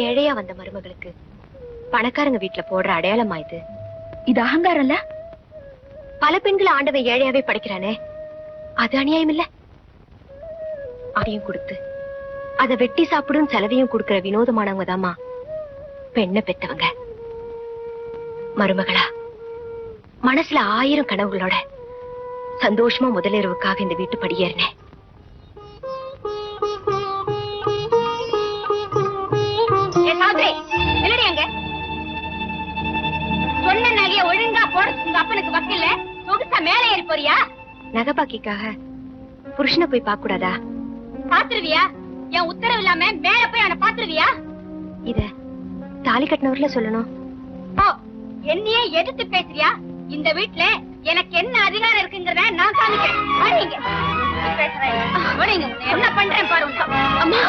ஏழையா வந்த மருமகளுக்கு பணக்காரங்க வீட்டுல போடுற அடையாளமா இது அகங்காரம் இல்ல? பல பெண்களை ஆண்டவன் ஏழையாவே படைக்கிறானே, அது அநியாயம் இல்ல? அதையும் கொடுத்து அதை வெட்டி சாப்பிடும் செலவையும் கொடுக்கிற வினோதமானவங்க தாமா பெண்ணை பெத்தவங்க. மருமகளா மனசுல 1000 கனவுகளோட சந்தோஷமா முதலிரவுக்காக இந்த வீட்டு படியேறினேன். சொன்ன நகைய ஒழுங்கா போட உங்க அப்பனுக்கு வக்கில்ல, சொகுசா மேல ஏறி போறியா? நகைபாக்கிக்காக புருஷனை போய் பார்க்க கூடாதா? பாத்துருவியா? என் உத்தரவு இல்லாம மேல போய் அவனை பாத்துருவியா? இத தாலி கட்டினவர்ல சொல்லணும். என்னையே எதிர்த்து பேசுறியா? இந்த வீட்டுல எனக்கு என்ன அதிகாரம் இருக்குங்கிறத நான் காமிக்கிறேன். என்ன பண்றேன் பாரு. அம்மா